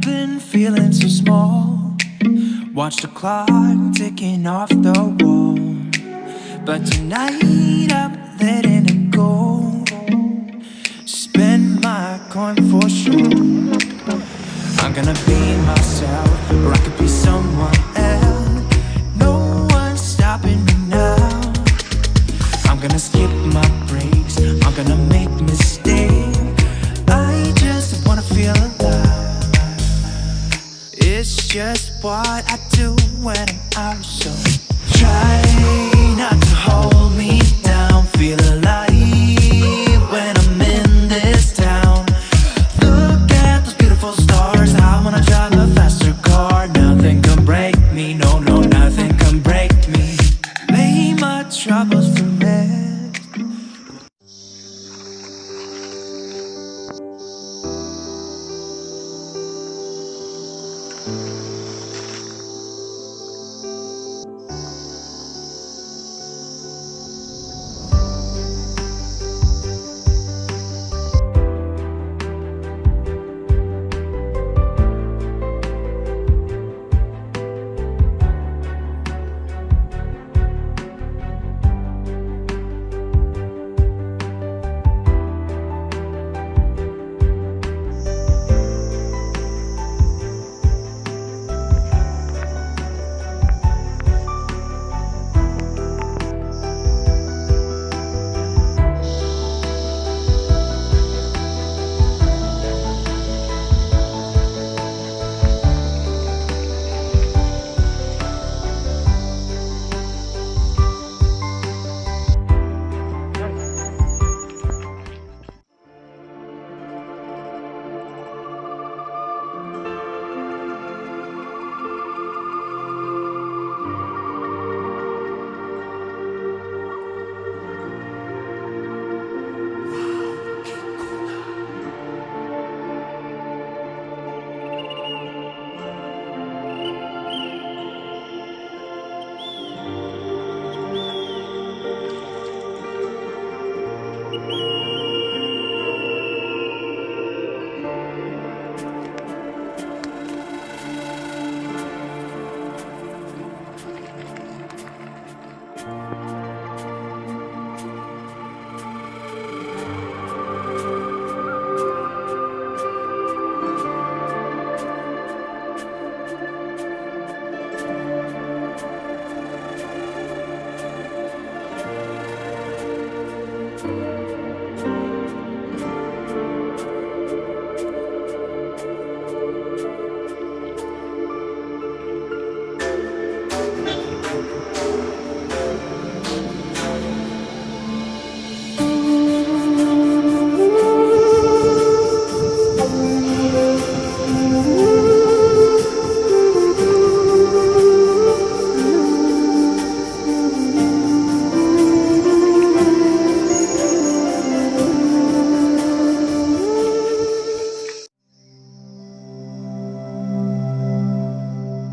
been feeling so small. Watch the clock ticking off the wall. But tonight I'm letting it go. Spend my coin for sure. I'm gonna be myself, or I could be someone else. No one's stopping me now. I'm gonna skip my breaks, I'm gonna make mistakes. I just wanna feel alive. It's just what I do when I'm out. So try not to hold me down. Feel alive when I'm in this town. Look at those beautiful stars. I wanna drive a faster car. Nothing can break me, no, no, nothing can break me. Lay my troubles to rest.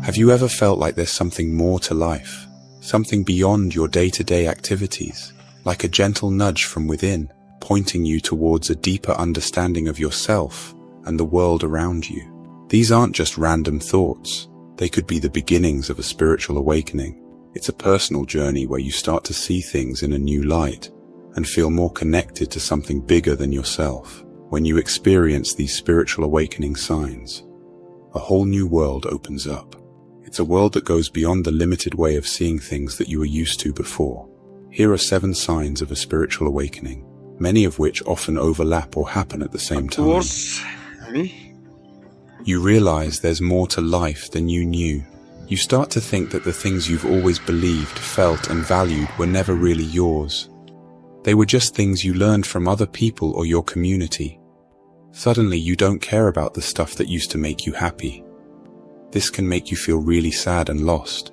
Have you ever felt like there's something more to life? Something beyond your day-to-day activities? Like a gentle nudge from within, pointing you towards a deeper understanding of yourself and the world around you? These aren't just random thoughts. They could be the beginnings of a spiritual awakening. It's a personal journey where you start to see things in a new light and feel more connected to something bigger than yourself. When you experience these spiritual awakening signs, a whole new world opens up. It's a world that goes beyond the limited way of seeing things that you were used to before. Here are 7 signs of a spiritual awakening, many of which often overlap or happen at the same time. Of course. You realize there's more to life than you knew. You start to think that the things you've always believed, felt, and valued were never really yours. They were just things you learned from other people or your community. Suddenly, you don't care about the stuff that used to make you happy. This can make you feel really sad and lost.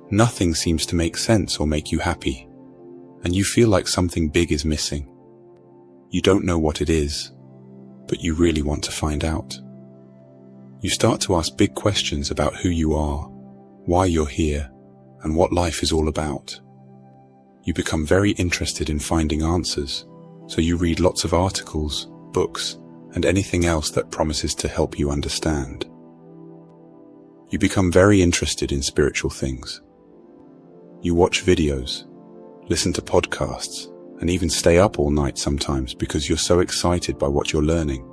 Nothing seems to make sense or make you happy, and you feel like something big is missing. You don't know what it is, but you really want to find out. You start to ask big questions about who you are, why you're here, and what life is all about. You become very interested in finding answers, so you read lots of articles, books, and anything else that promises to help you understand. You become very interested in spiritual things. You watch videos, listen to podcasts, and even stay up all night sometimes because you're so excited by what you're learning.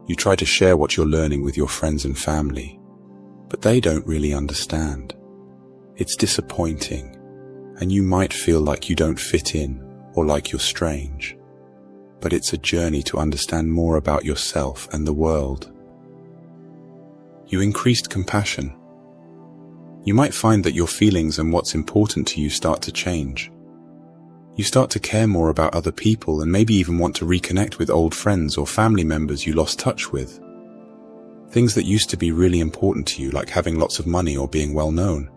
You try to share what you're learning with your friends and family, but they don't really understand. It's disappointing, and you might feel like you don't fit in or like you're strange. But it's a journey to understand more about yourself and the world. You increased compassion. You might find that your feelings and what's important to you start to change. You start to care more about other people and maybe even want to reconnect with old friends or family members you lost touch with. Things that used to be really important to you, like having lots of money or being well known,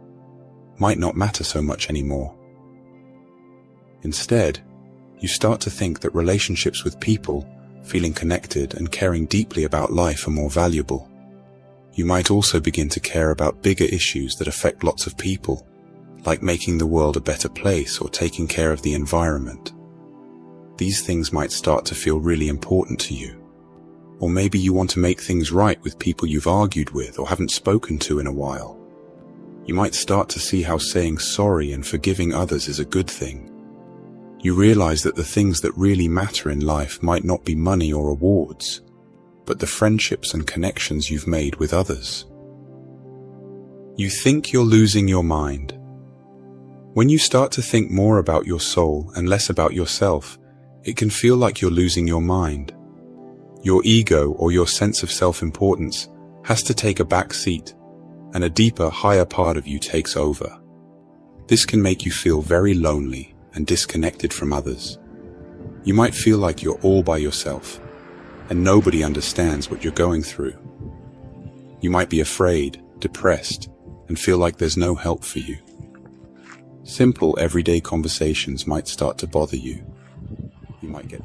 might not matter so much anymore. Instead, you start to think that relationships with people, feeling connected and caring deeply about life, are more valuable. You might also begin to care about bigger issues that affect lots of people, like making the world a better place or taking care of the environment. These things might start to feel really important to you. Or maybe you want to make things right with people you've argued with or haven't spoken to in a while. You might start to see how saying sorry and forgiving others is a good thing. You realize that the things that really matter in life might not be money or awards, but the friendships and connections you've made with others. You think you're losing your mind. When you start to think more about your soul and less about yourself, it can feel like you're losing your mind. Your ego or your sense of self-importance has to take a back seat, and a deeper, higher part of you takes over. This can make you feel very lonely and disconnected from others. You might feel like you're all by yourself, and nobody understands what you're going through. You might be afraid, depressed, and feel like there's no help for you. Simple, everyday conversations might start to bother you. You might get